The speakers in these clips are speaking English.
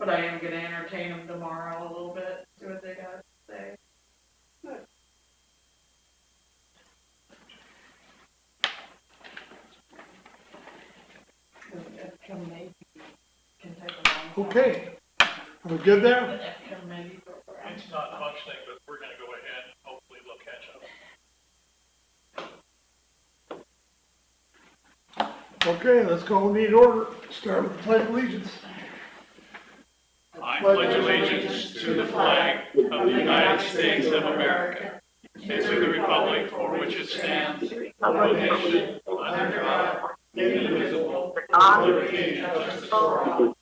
But I am gonna entertain them tomorrow a little bit, see what they got to say. Good. Can take a long time. Okay, are we good there? Committee program. It's not functioning, but we're gonna go ahead and hopefully they'll catch up. Okay, let's call the meeting to order. Start with the Pledge of Allegiance. I pledge allegiance to the flag of the United States of America and to the republic for which it stands, one nation, under God, indivisible, with liberty and justice for all.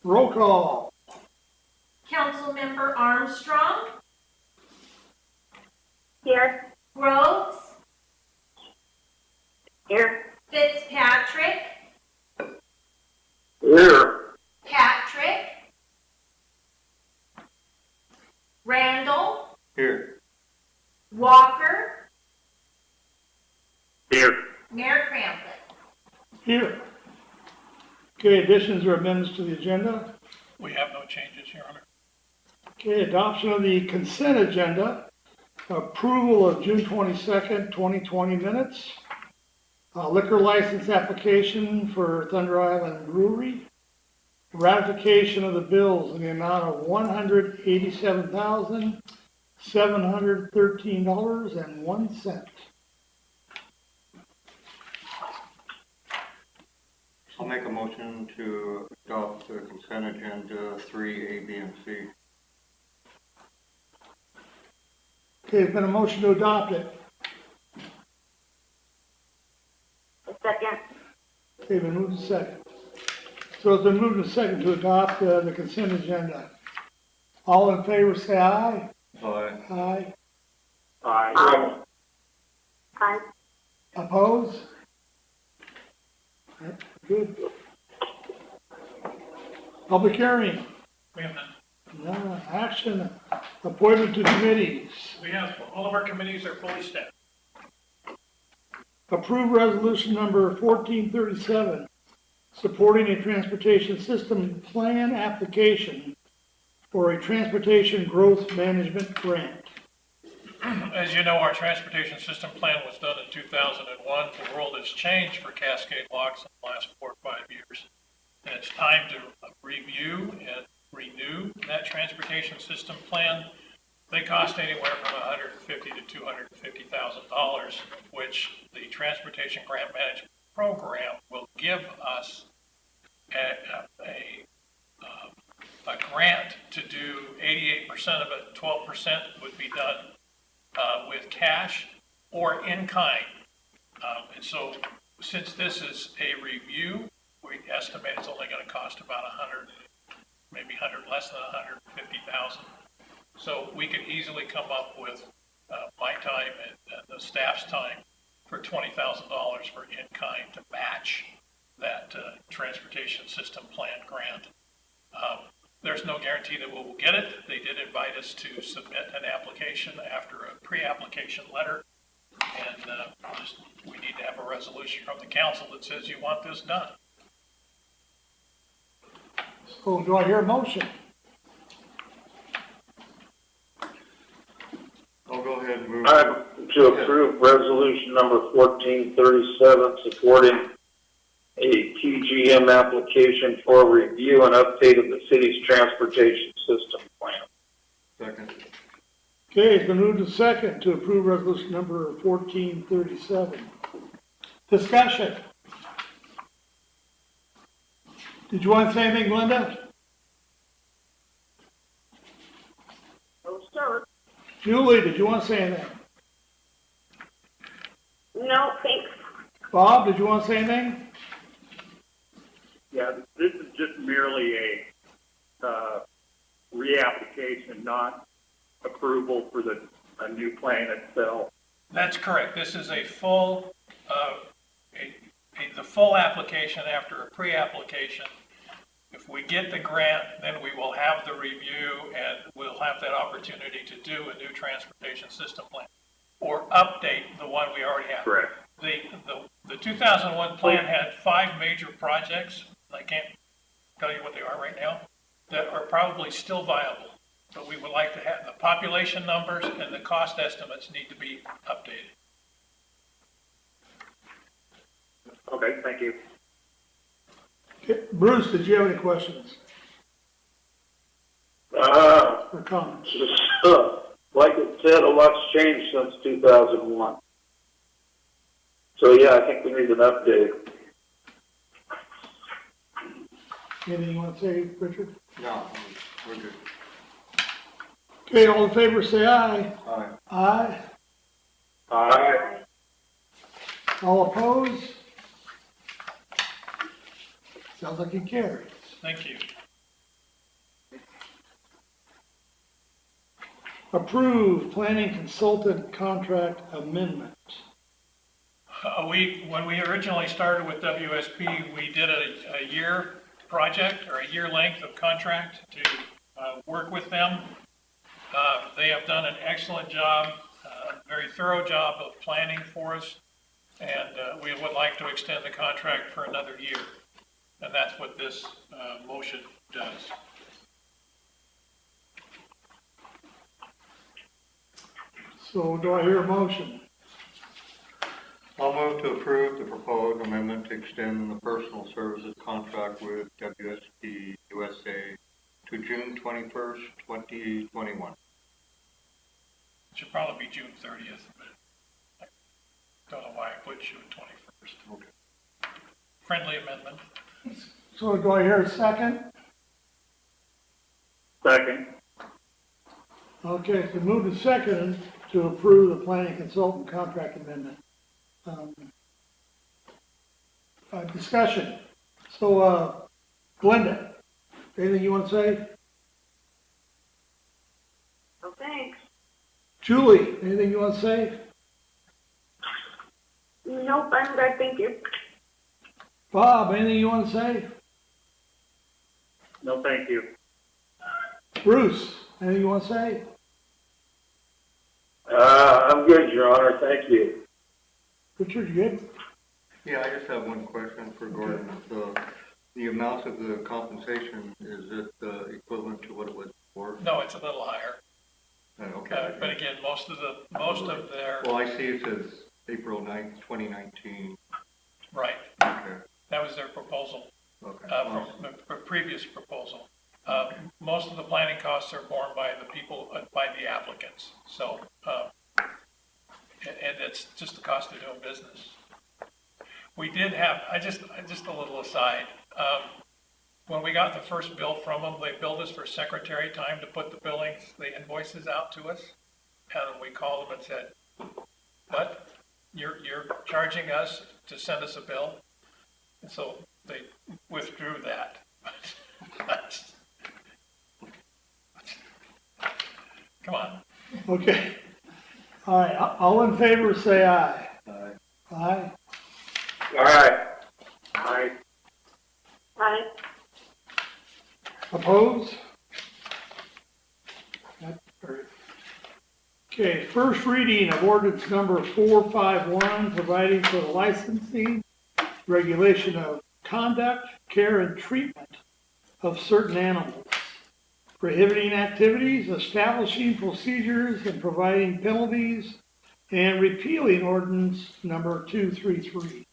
Roll call. Councilmember Armstrong, Here. Groves, Here. Fitzpatrick, Here. Patrick, Randall, Here. Walker, Here. Mayor Cramplin. Here. Okay, additions or amendments to the agenda. We have no changes, Your Honor. Okay, adoption of the consent agenda. Approval of June 22nd, 2020 minutes. Liquor license application for Thunder Island Brewery. Ratification of the bills in the amount of $187,713.01. I'll make a motion to adopt the consent agenda 3A, B, and C. Okay, there's been a motion to adopt it. Second. Okay, been moved to second. So it's been moved to second to adopt the consent agenda. All in favor, say aye. Aye. Aye. Aye. Aye. Oppose? Yep, good. Public hearing. We have none. No action. Appointment to committees. We have, all of our committees are fully staffed. Approve resolution number 1437, supporting a transportation system plan application for a transportation growth management grant. As you know, our transportation system plan was done in 2001. The world has changed for Cascade locks in the last 4 or 5 years. And it's time to review and renew that transportation system plan. They cost anywhere from $150,000 to $250,000, which the Transportation Grant Management Program will give us a grant to do 88% of it. 12% would be done with cash or in kind. And so since this is a review, we estimate it's only going to cost about 100, maybe 100, less than 150,000. So we could easily come up with my time and the staff's time for $20,000 for in-kind to match that transportation system plan grant. There's no guarantee that we'll get it. They did invite us to submit an application after a pre-application letter. And we need to have a resolution from the council that says you want this done. So do I hear a motion? I'll go ahead and move. To approve resolution number 1437, supporting a TGM application for review and update of the city's transportation system plan. Second. Okay, it's been moved to second to approve resolution number 1437. Discussion. Did you want to say anything, Glenda? Oh, sir. Julie, did you want to say anything? No, thanks. Bob, did you want to say anything? Yeah, this is just merely a reapplication, not approval for the new plan itself. That's correct. This is a full, the full application after a pre-application. If we get the grant, then we will have the review and we'll have that opportunity to do a new transportation system plan or update the one we already have. Correct. The The 2001 plan had 5 major projects, I can't tell you what they are right now, that are probably still viable. But we would like to have, the population numbers and the cost estimates need to be updated. Okay, thank you. Okay, Bruce, did you have any questions or comments? Like it said, a lot's changed since 2001. So yeah, I think we need an update. Anything you want to say, Richard? No, we're good. Okay, all in favor, say aye. Aye. Aye. Aye. All opposed? Sounds like it carries. Thank you. Approve planning consultant contract amendment. When we originally started with WSP, we did a year project or a year length of contract to work with them. They have done an excellent job, very thorough job of planning for us, and we would like to extend the contract for another year. And that's what this motion does. So do I hear a motion? I'll move to approve the proposed amendment to extend the personal services contract with WSP USA to June 21st, 2021. It should probably be June 30th, but I don't know why I put June 21st. Okay. Friendly amendment. So do I hear a second? Second. Okay, so move to second to approve the planning consultant contract amendment. Discussion. So, Glenda, anything you want to say? No, thanks. Julie, anything you want to say? Nope, I'm good, thank you. Bob, anything you want to say? No, thank you. Bruce, anything you want to say? I'm good, Your Honor, thank you. Richard, you good? Yeah, I just have one question for Gordon. The amount of the compensation, is it equivalent to what it was before? No, it's a little higher. Okay. But again, most of their, Well, I see it says April 9th, 2019. right, Okay. that was their proposal, Okay. from the previous proposal. Most of the planning costs are borne by the people, by the applicants. So, and it's just the cost of doing business. We did have, just a little aside, when we got the first bill from them, they billed us for secretary time to put the invoices out to us. And we called them and said, what? You're charging us to send us a bill? And so they withdrew that. Come on. Okay. All right, all in favor, say aye. Aye. Aye. Aye. Aye. Aye. Opposed? That carries. Okay, first reading of ordinance number 451, providing for the licensing, regulation of conduct, care, and treatment of certain animals, prohibiting activities, establishing procedures, and providing penalties, and repealing ordinance number 233.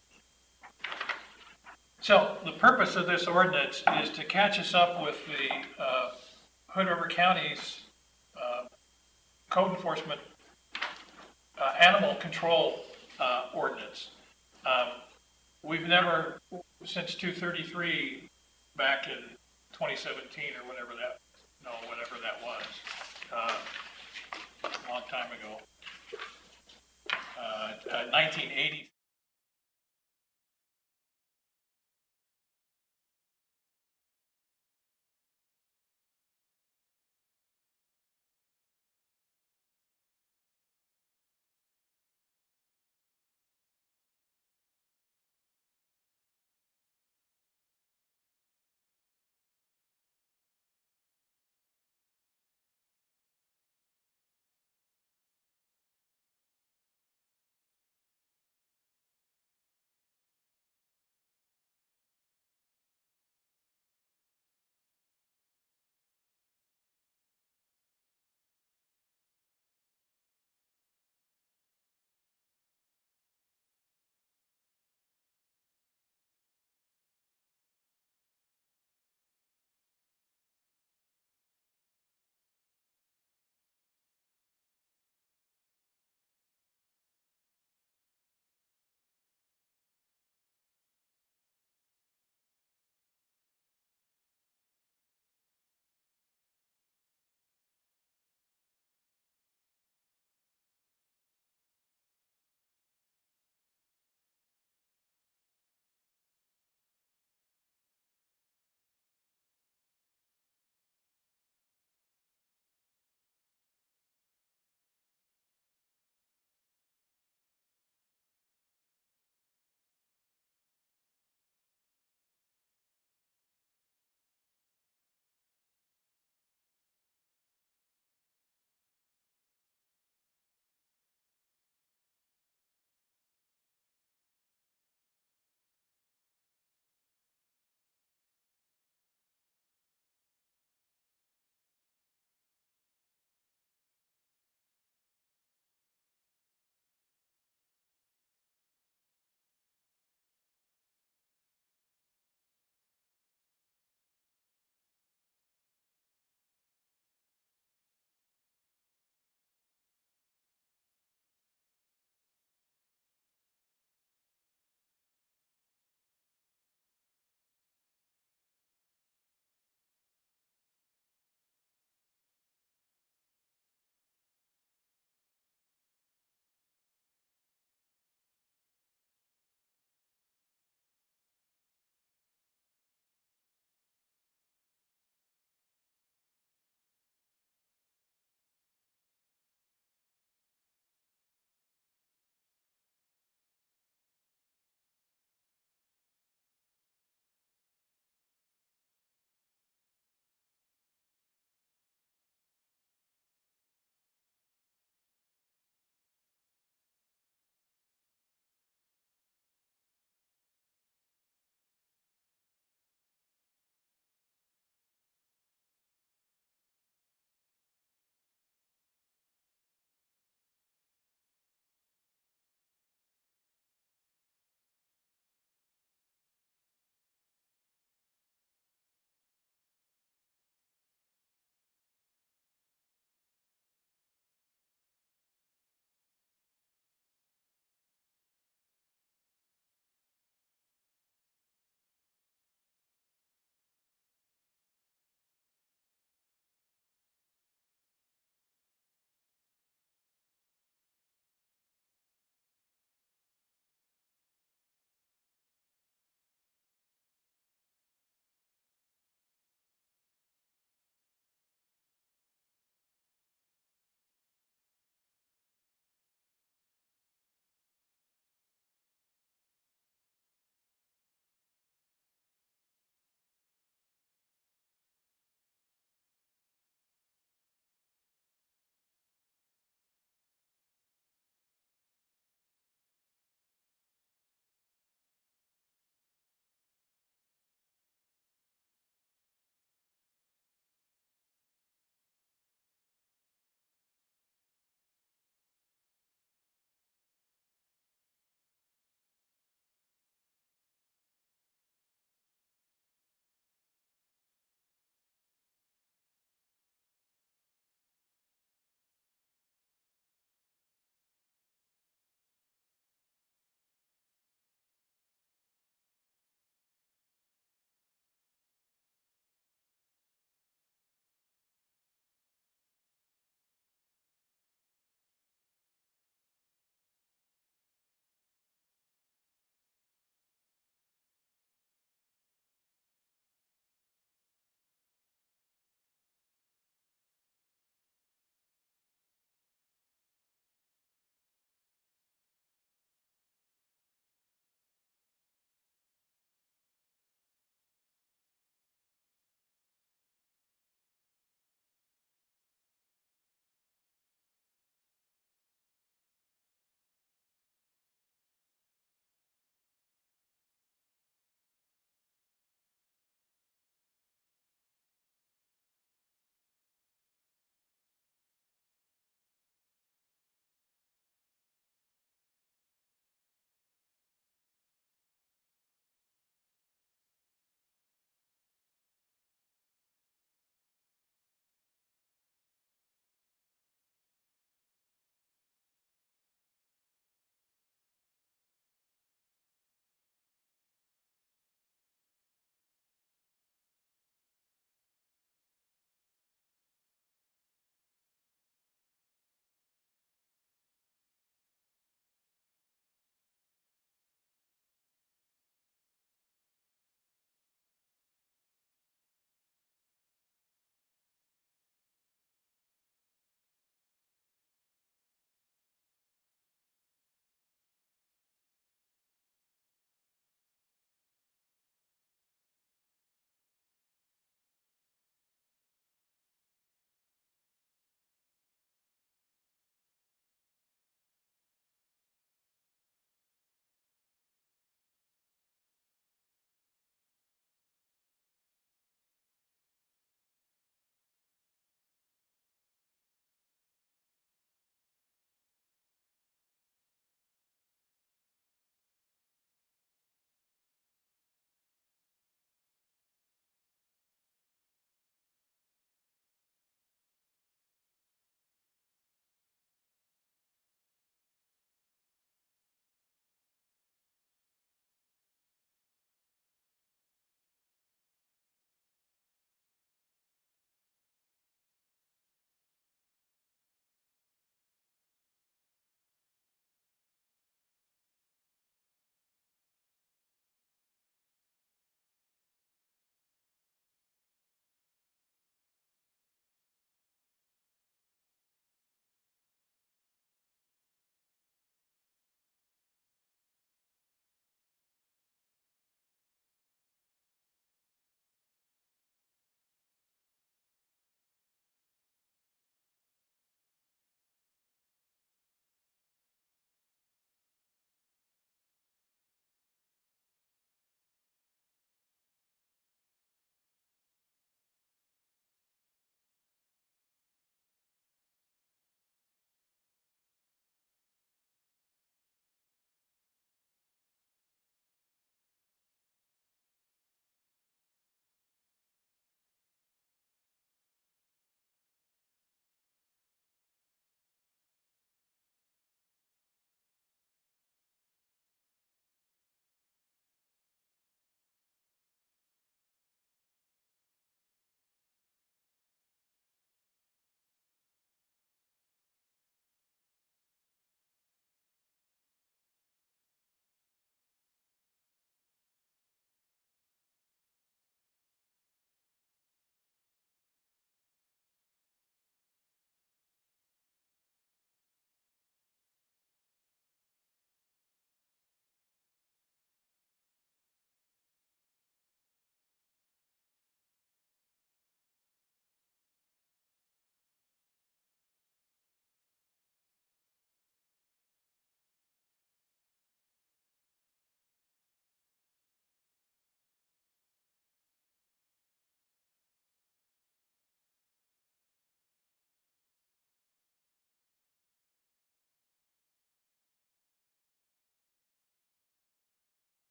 So the purpose of this ordinance is to catch us up with the Hood River County's code enforcement animal control ordinance. We've never, since 233, back in 2017 or whatever that was, a long time ago, 1980.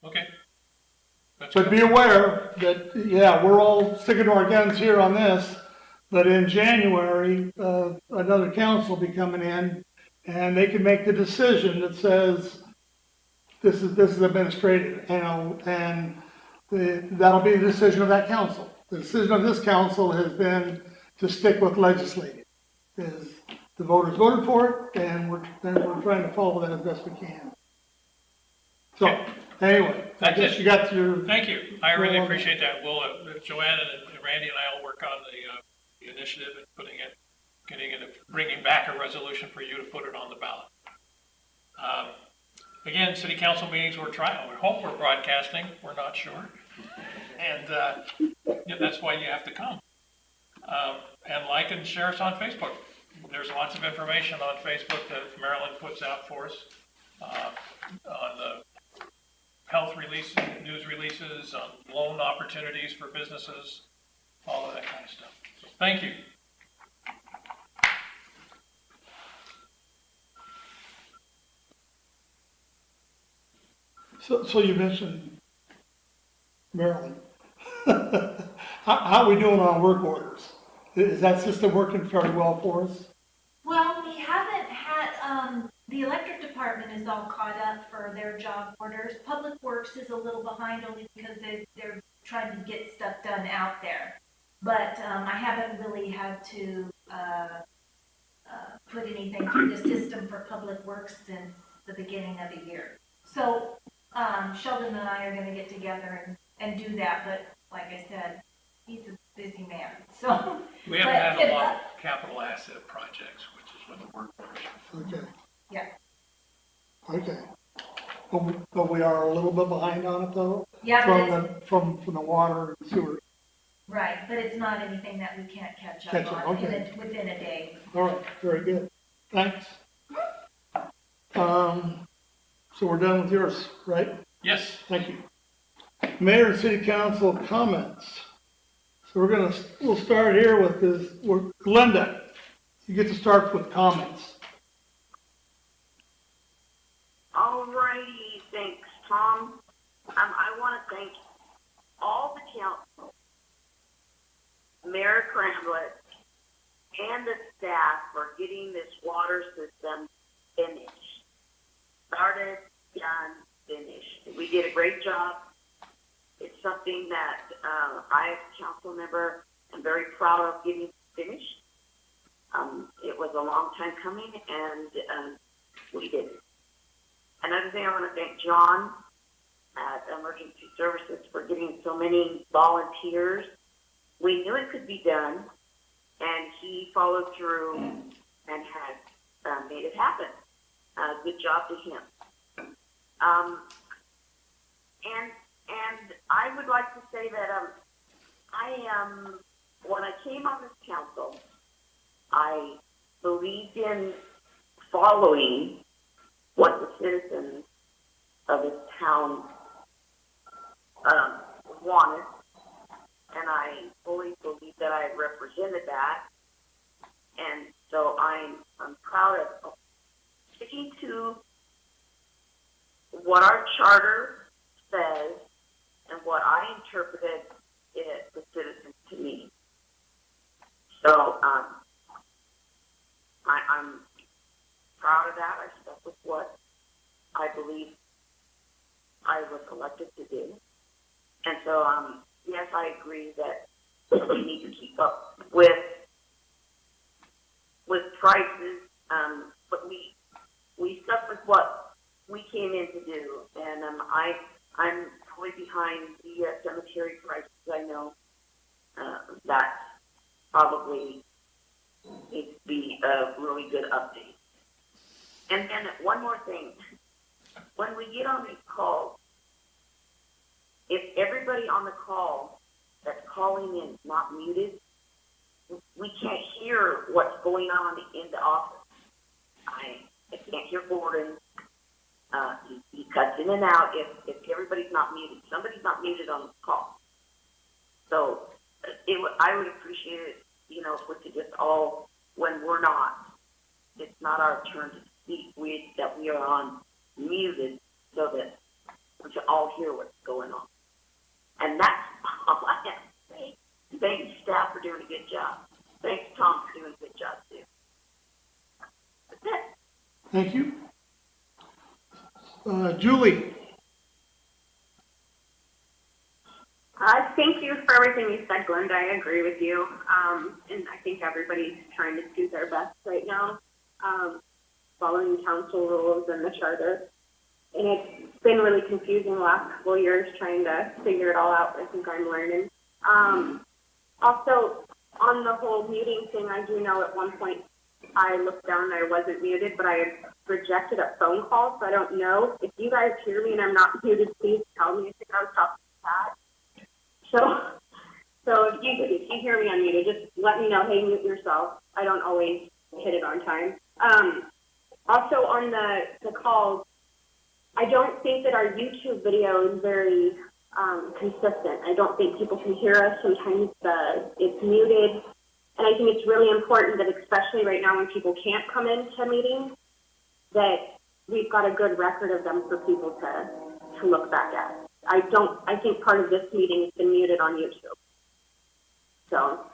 Okay. That's But good. be aware that, yeah, we're all sticking to our guns here on this, but in January, another council will be coming in, and they can make the decision that says, this is administrative, and that'll be the decision of that council. The decision of this council has been to stick with legislative. Is the voters voted for it, and we're trying to follow that as best we can. So, anyway, I That's guess it. you got your. Thank you. I really Well, appreciate that. We'll, Joanne and Randy and I will work on the initiative and getting it, bringing back a resolution for you to put it on the ballot. Again, city council meetings, we hope we're broadcasting. We're not sure. And, yeah, that's why you have to come. And like and share us on Facebook. There's lots of information on Facebook that Marilyn puts out for us, on the health releases, news releases, on loan opportunities for businesses, all of that kind of stuff. So, thank you. So you mentioned Maryland. How are we doing on work orders? Is that system working fairly well for us? Well, we haven't had, the electric department is all caught up for their job orders. Public Works is a little behind only because they're trying to get stuff done out there. But, I haven't really had to, put anything through the system for Public Works since the beginning of the year. So, Sheldon and I are gonna get together and do that, but like I said, he's a busy man, so. We haven't But had if a lot of capital asset projects, which is what the work orders. Okay. Yeah. Okay. But we are a little bit behind on it though? Yeah, but it's, From the water and sewer. right, but it's not anything that we can't catch Catch up up, on okay. within a day. All right, very good. Thanks. So we're done with yours, right? Yes. Thank you. Mayor and City Council comments. So we'll start here with Glenda, you get to start with comments. All righty, thanks, Tom. I want to thank all the council, Mayor Cramblett, and the staff for getting this water system finished. Started, done, finished. We did a great job. It's something that I, as a council member, am very proud of getting finished. It was a long time coming, and we did it. Another thing, I want to thank John at Emergency Services for getting so many volunteers. We knew it could be done, and he followed through and had made it happen. Good job to him. And I would like to say that when I came on this council, I believed in following what the citizens of this town wanted, and I fully believe that I represented that. And so I'm proud of sticking to what our charter says and what I interpreted the citizens to mean. So I'm proud of that. I stuck with what I believe I was elected to do. And so, yes, I agree that we need to keep up with prices, but we stuck with what we came in to do, and I'm fully behind the cemetery prices. I know that probably needs to be a really good update. And then one more thing, when we get on these calls, if everybody on the call that's calling in is not muted, we can't hear what's going on in the office. I can't hear Gordon. He cuts in and out if everybody's not muted. Somebody's not muted on the call. So I would appreciate it, if we could just all, when we're not, it's not our turn to speak, that we are on muted so that we can all hear what's going on. And that's all I have to say. Thanks, staff, for doing a good job. Thanks, Tom, for doing a good job, too. That's it. Thank you. Julie? Thank you for everything you said, Glenda. I agree with you. And I think everybody's trying to do their best right now, following council rules and the charter. And it's been really confusing the last couple of years trying to figure it all out. I think I'm learning. Also, on the whole muting thing, I do know at one point I looked down and I wasn't muted, but I had rejected a phone call, so I don't know. If you guys hear me and I'm not muted, please tell me. I think I was talking to Pat. So if you hear me unmuted, just let me know, hey, mute yourself. I don't always hit it on time. Also on the calls, I don't think that our YouTube video is very consistent. I don't think people can hear us. Sometimes it's muted. And I think it's really important that, especially right now when people can't come into meetings, that we've got a good record of them for people to look back at. I think part of this meeting has been muted on YouTube. So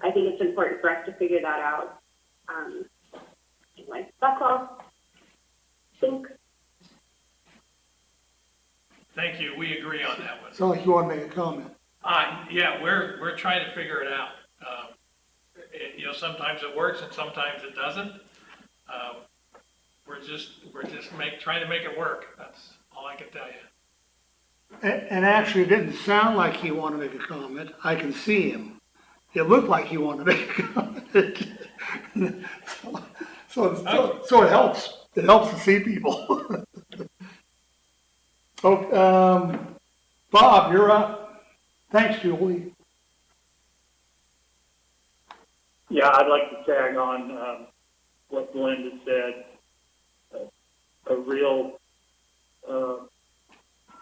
I think it's important for us to figure that out. Anyway, that's all. Thanks. Thank you. We agree on that one. Sounds like you want to make a comment. Yeah, we're trying to figure it out. Sometimes it works and sometimes it doesn't. We're just trying to make it work. That's all I can tell you. And actually, it didn't sound like he wanted to make a comment. I can see him. It looked like he wanted to make a comment. So it helps. It helps to see people. Bob, you're up. Thanks, Julie. Yeah, I'd like to tag on what Glenda said. A real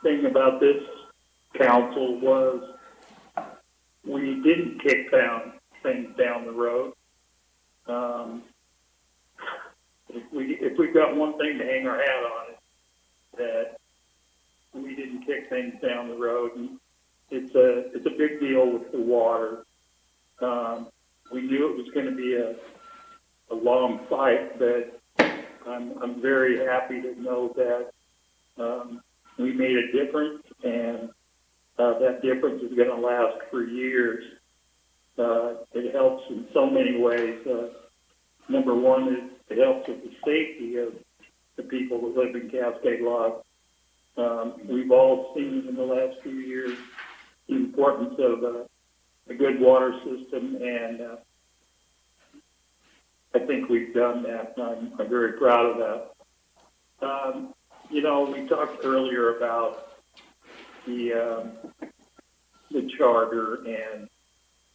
thing about this council was we didn't kick things down the road. If we've got one thing to hang our hat on, it that we didn't kick things down the road. And it's a big deal with the water. We knew it was going to be a long fight, but I'm very happy to know that we made a difference, and that difference is going to last for years. It helps in so many ways. Number one is it helps with the safety of the people who live in Cascade Lodge. We've all seen in the last few years the importance of a good water system, and I think we've done that, and I'm very proud of that. We talked earlier about the charter and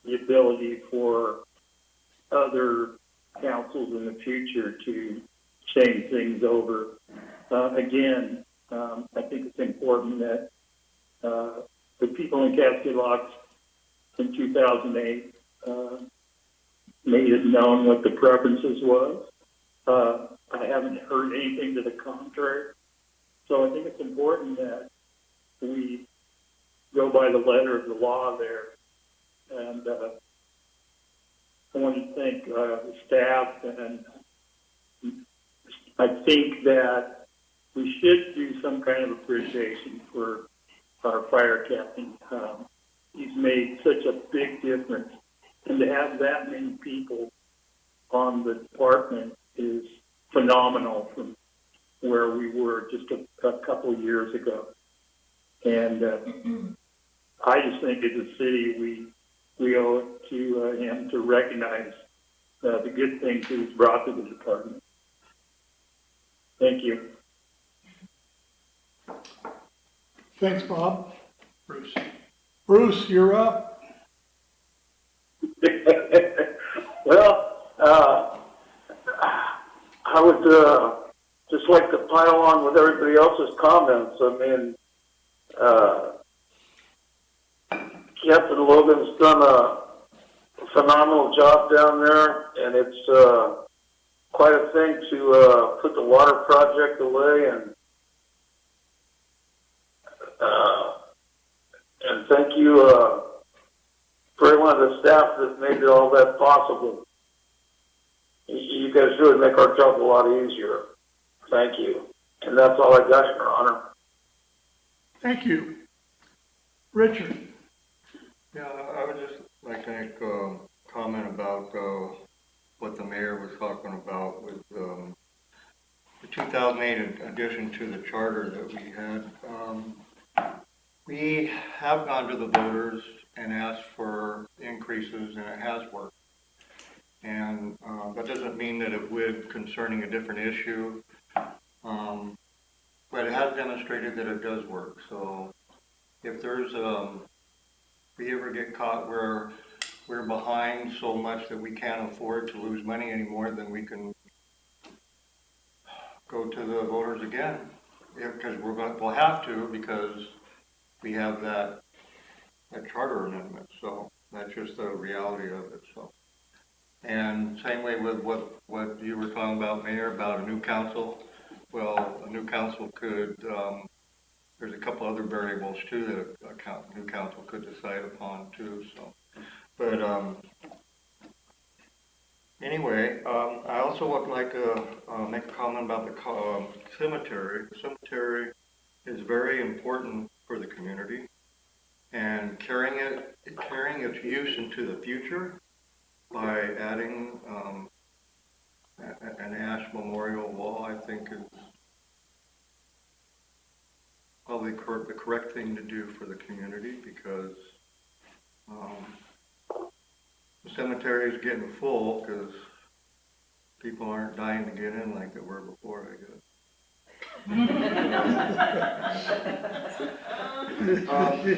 the ability for other councils in the future to change things over. Again, I think it's important that the people in Cascade Locks in 2008 made it known what the preferences was. I haven't heard anything to the contrary. So I think it's important that we go by the letter of the law there. And I want to thank the staff, and I think that we should do some kind of appreciation for our fire captain. He's made such a big difference, and to have that many people on the department is phenomenal from where we were just a couple of years ago. And I just think as a city, we owe it to him to recognize the good things that he's brought to the department. Thank you. Thanks, Bob. Bruce. Bruce, you're up. Well, I would just like to pile on with everybody else's comments. I mean, Captain Logan's done a phenomenal job down there, and it's quite a thing to put the water project away and And thank you, for everyone on the staff that made all that possible. You guys really make our job a lot easier. Thank you. And that's all I got, Your Honor. Thank you. Richard? Yeah, I would just like to make a comment about what the mayor was talking about with the 2008 addition to the charter that we had. We have gone to the voters and asked for increases, and it has worked. And that doesn't mean that it would concerning a different issue, but it has demonstrated that it does work. So if there's we ever get caught where we're behind so much that we can't afford to lose money anymore, then we can go to the voters again, because we'll have to, because we have that charter amendment. So that's just the reality of it. So, and same way with what you were talking about, Mayor, about a new council. Well, a new council could, there's a couple other variables too that a new council could decide upon too. So, but anyway, I also would like to make a comment about the cemetery. The cemetery is very important for the community, and carrying its use into the future by adding an ash memorial wall, I think, is probably the correct thing to do for the community, because the cemetery is getting full because people aren't dying to get in like they were before, I guess.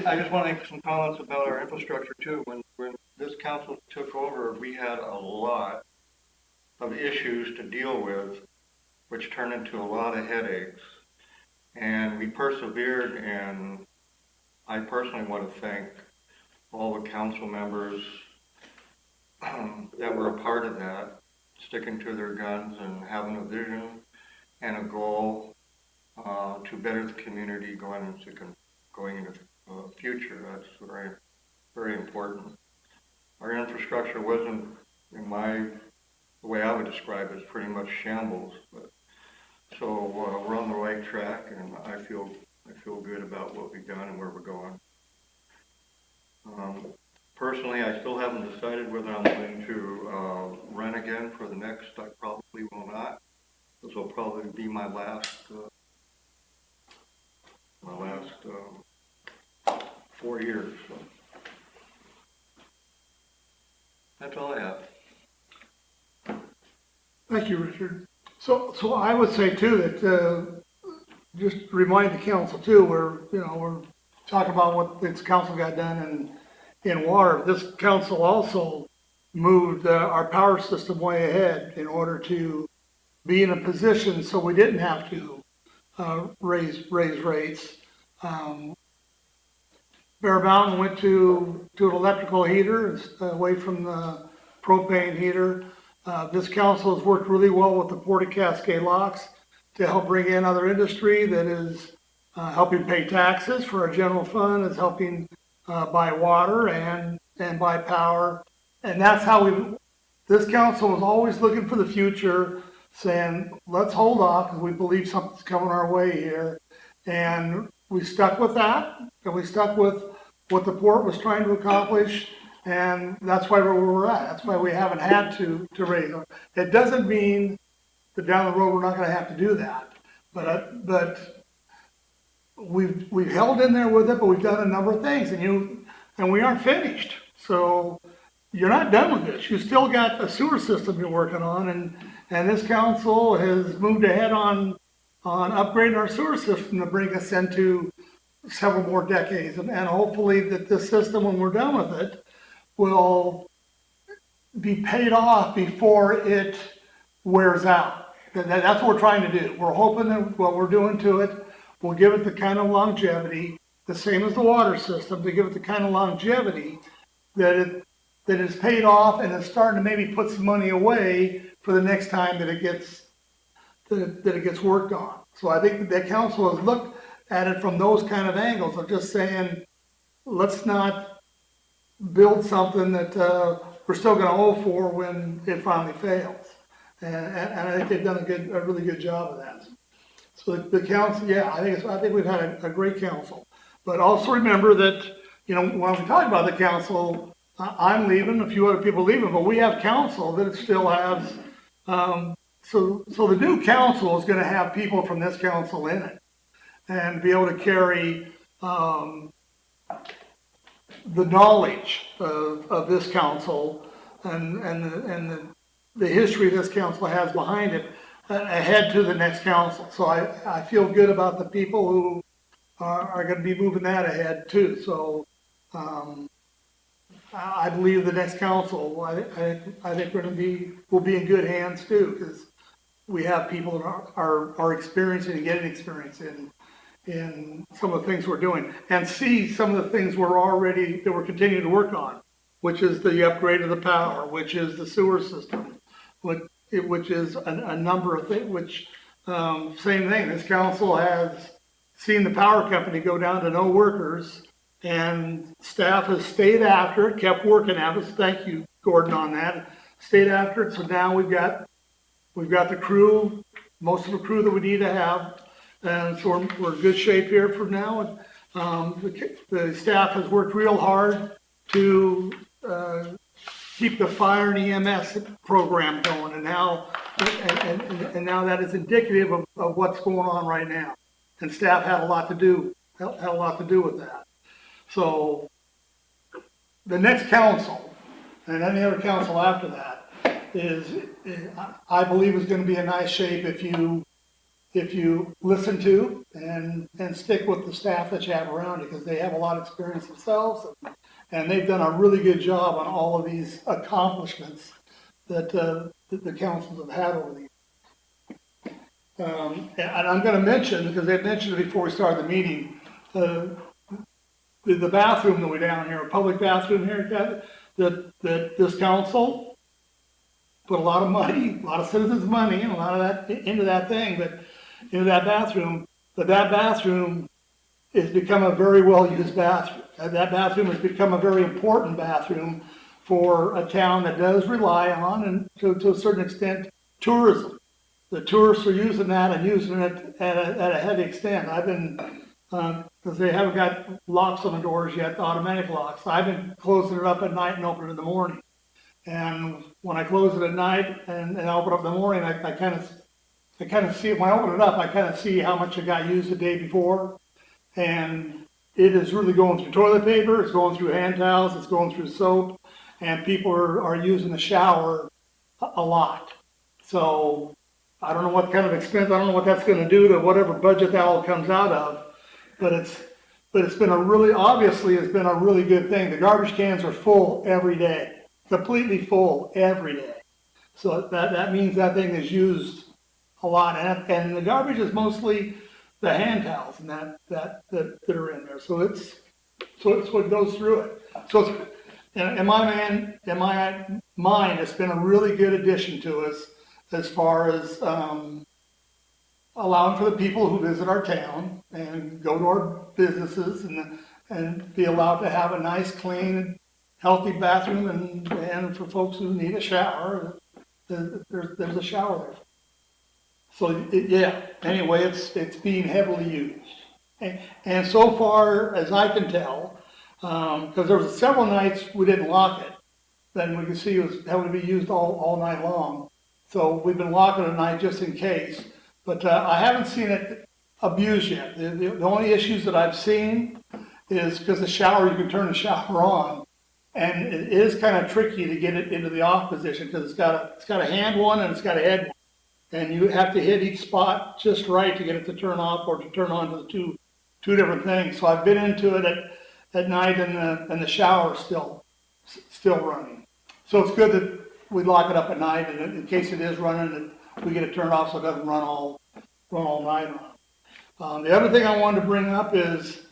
I just want to make some comments about our infrastructure too. When this council took over, we had a lot of issues to deal with, which turned into a lot of headaches. And we persevered, and I personally want to thank all the council members that were a part of that, sticking to their guns and having a vision and a goal to better the community going into the future. That's very, very important. Our infrastructure wasn't, the way I would describe it, is pretty much shambles. But so we're on the right track, and I feel good about what we've done and where we're going. Personally, I still haven't decided whether I'm going to run again for the next. I probably will not. This will probably be my last 4 years. So that's all I have. Thank you, Richard. So I would say too that, just remind the council too, we're talking about what this council got done in water. This council also moved our power system way ahead in order to be in a position so we didn't have to raise rates. Bear Mountain went to an electrical heater away from the propane heater. This council has worked really well with the Port of Cascade locks to help bring in other industry that is helping pay taxes for our general fund, is helping buy water and buy power. And that's how this council is always looking for the future, saying, let's hold off because we believe something's coming our way here. And we stuck with that, and we stuck with what the port was trying to accomplish. And that's why where we're at. That's why we haven't had to raise them. It doesn't mean that down the road we're not going to have to do that. But we've held in there with it, but we've done a number of things, and we aren't finished. So you're not done with this. You still got a sewer system you're working on, and this council has moved ahead on upgrading our sewer system to bring us into several more decades, and hopefully that this system, when we're done with it, will be paid off before it wears out. That's what we're trying to do. We're hoping that what we're doing to it will give it the kind of longevity, the same as the water system, to give it the kind of longevity that it's paid off and it's starting to maybe put some money away for the next time that it gets worked on. So I think that council has looked at it from those kind of angles of just saying, let's not build something that, we're still gonna owe for when it finally fails. And I think they've done a really good job of that. So the council, yeah, I think we've had a great council. But also remember that, you know, when we talk about the council, I'm leaving, a few other people leaving, but we have council that still has, so the new council is gonna have people from this council in it and be able to carry, the knowledge of this council and the history this council has behind it ahead to the next council. So I feel good about the people who are gonna be moving that ahead too. So, I believe the next council, I think we'll be in good hands too, because we have people that are experiencing and getting experience in some of the things we're doing, and see some of the things that we're continuing to work on, which is the upgrade of the power, which is the sewer system, which is a number of things, which, same thing, this council has seen the power company go down to no workers, and staff has stayed after it, kept working at it. Thank you, Gordon, on that. Stayed after it, so now we've got the crew, most of the crew that we need to have, and so we're in good shape here for now. The staff has worked real hard to keep the fire and EMS program going, and now that is indicative of what's going on right now. And staff had a lot to do with that. So the next council, and any other council after that, I believe is going to be in nice shape if you listen to and stick with the staff that you have around you, because they have a lot of experience themselves, and they've done a really good job on all of these accomplishments that the councils have had over the years. And I'm going to mention, because they mentioned it before we started the meeting, the bathroom that we down here, a public bathroom here, that this council put a lot of money, a lot of citizens' money, and a lot of that into that thing, into that bathroom. But that bathroom has become a very well-used bathroom. That bathroom has become a very important bathroom for a town that does rely on, and to a certain extent, tourism. The tourists are using that and using it at a heavy extent. I've been, because they haven't got locks on the doors yet, automatic locks. I've been closing it up at night and opening it in the morning. And when I close it at night and I open it up in the morning, I kind of see, when I open it up, I kind of see how much it got used the day before. And it is really going through toilet paper, it's going through hand towels, it's going through soap, and people are using the shower a lot. So I don't know what kind of expense, I don't know what that's going to do to whatever budget that all comes out of, but it's been obviously it's been a really good thing. The garbage cans are full every day, completely full every day. So that means that thing is used a lot, and the garbage is mostly the hand towels and that are in there. So it's what goes through it. So it's, in my mind, it's been a really good addition to us as far as allowing for the people who visit our town and go to our businesses and be allowed to have a nice, clean, healthy bathroom, and for folks who need a shower, there's a shower there. So yeah, anyway, it's being heavily used. And so far as I can tell, because there was several nights we didn't lock it, then we could see it was having to be used all night long. So we've been locking it at night just in case. But I haven't seen it abused yet. The only issues that I've seen is because the shower, you can turn the shower on, and it is kind of tricky to get it into the off position because it's got a hand one and it's got a head one. And you have to hit each spot just right to get it to turn off or to turn on to the two different things. So I've been into it at night, and the shower is still running. So it's good that we lock it up at night, and in case it is running, that we get it turned off so it doesn't run all night on. The other thing I wanted to bring up is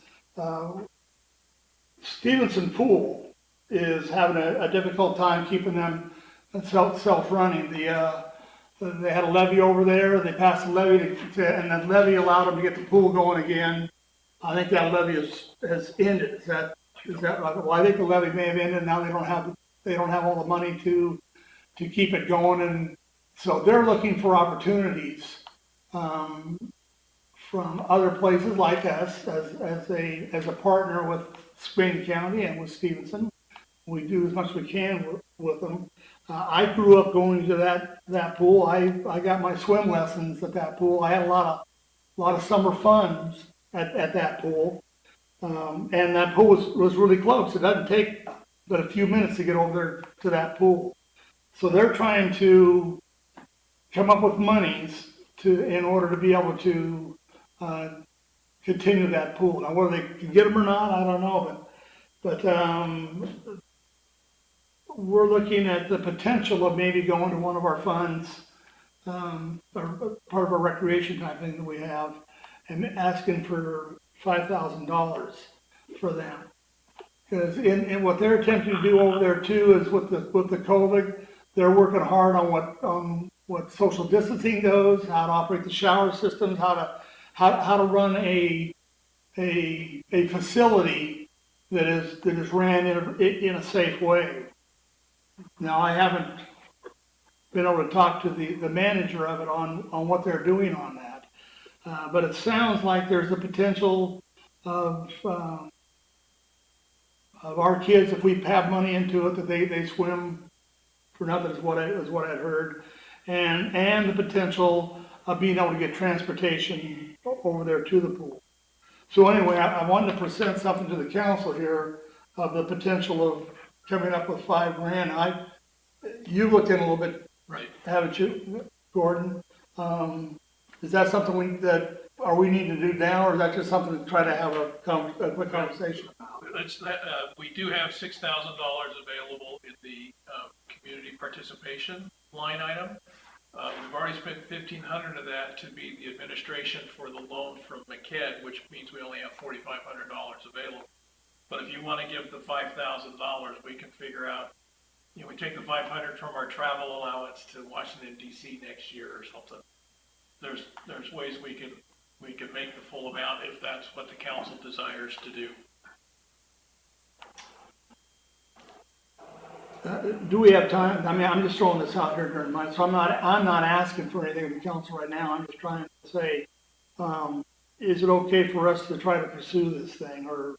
Stevenson Pool is having a difficult time keeping them self-running. They had a levee over there. They passed the levee, and that levee allowed them to get the pool going again. I think that levy has ended. Is that right? Well, I think the levy may have ended. Now they don't have all the money to keep it going. And so they're looking for opportunities, from other places like us as a partner with Spain County and with Stevenson. We do as much as we can with them. I grew up going to that pool. I got my swim lessons at that pool. I had a lot of summer funs at that pool. And that pool was really close. It doesn't take but a few minutes to get over there to that pool. So they're trying to come up with monies in order to be able to continue that pool. Now, whether they can get them or not, I don't know, but we're looking at the potential of maybe going to one of our funds, or part of our recreation type thing that we have, and asking for $5,000 for them. Because in what they're attempting to do over there too is with the COVID, they're working hard on what social distancing goes, how to operate the shower systems, how to run a facility that is ran in a safe way. Now, I haven't been able to talk to the manager of it on what they're doing on that, but it sounds like there's a potential of our kids, if we have money into it, that they swim for nothing is what I'd heard, and the potential of being able to get transportation over there to the pool. So anyway, I wanted to present something to the council here of the potential of coming up with $5,000. You looked in a little bit, Right. haven't you, Gordon? Is that something we need to do now, or is that just something to try to have a quick conversation about? We do have $6,000 available in the community participation line item. We've already spent $1,500 of that to be the administration for the loan from McKed, which means we only have $4,500 available. But if you want to give the $5,000, we can figure out, we take the $500 from our travel allowance to Washington DC next year or something. There's ways we can make the full amount if that's what the council desires to do. Do we have time? I mean, I'm just throwing this out here during so I'm not asking for anything of the council right now. I'm just trying to say, is it okay for us to try to pursue this thing or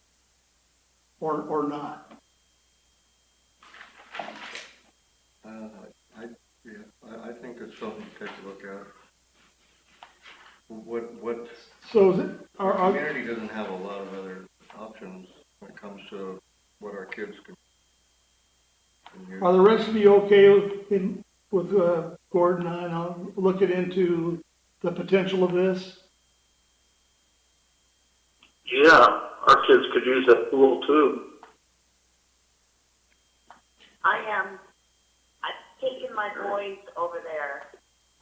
not? I think it's something to take a look at. What So is it, the community doesn't have a lot of other options when it comes to what our kids can use. are the rest of you okay with Gordon and I looking into the potential of this? Yeah, our kids could use that pool too. I've taken my boys over there,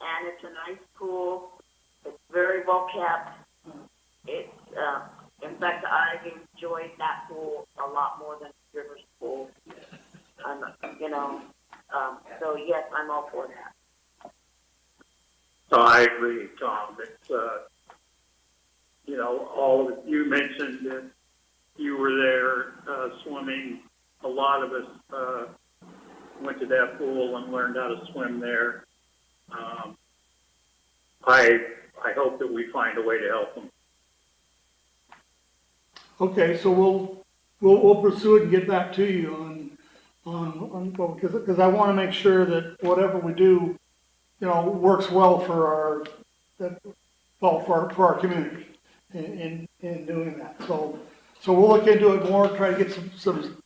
and it's a nice pool. It's very well kept. It's, in fact, I've enjoyed that pool a lot more than River's pool. So yes, I'm all for that. So I agree, Tom. It's, all of you mentioned that you were there swimming. A lot of us went to that pool and learned how to swim there. I hope that we find a way to help them. Okay, so we'll pursue it and get back to you because I want to make sure that whatever we do, works well for our community in doing that. So we'll look into it more, try to get some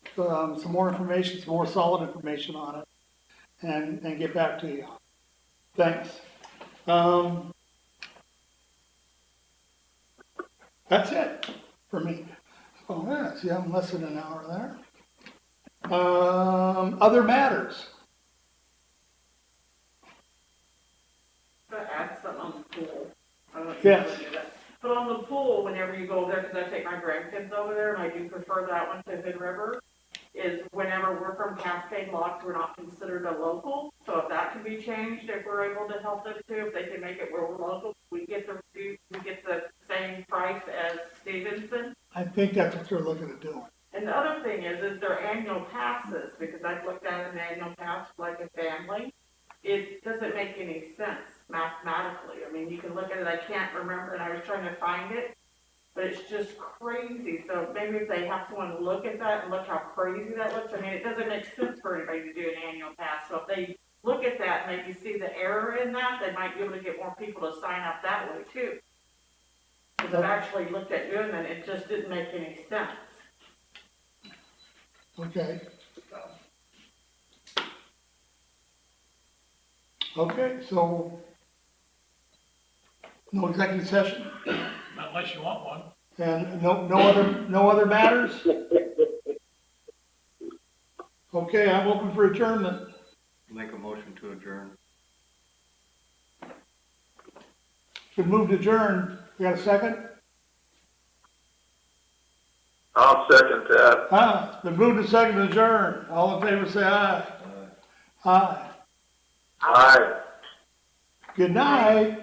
more information, some more solid information on it, and get back to you. Thanks. That's it for me. Oh, yeah, see, I'm less than an hour there. Other matters. To add something on the pool. I don't know if Yes. you wanna do that. But on the pool, whenever you go over there, because I take my grandkids over there, and I do prefer that one to Hood River, is whenever we're from Cascade Locks, we're not considered a local. So if that can be changed, if we're able to help them too, if they can make it where we're local, we get the same price as Stevenson. I think that's what they're looking at doing. And the other thing is their annual passes, because I've looked at an annual pass for like a family. It doesn't make any sense mathematically. I mean, you can look at it, I can't remember, and I was trying to find it, but it's just crazy. So maybe if they have someone look at that and look how crazy that looks, I mean, it doesn't make sense for anybody to do an annual pass. So if they look at that and maybe see the error in that, they might be able to get more people to sign up that way too. Because I've actually looked at doing that, it just didn't make any sense. Okay. Okay, so no executive session Unless you want one. and no other matters? Okay, I'm open for adjournment. Make a motion to adjourn. Been moved to adjourn. You got a second? I'll second that. Been moved to second to adjourn. All in favor say aye. Aye. Aye. Good night.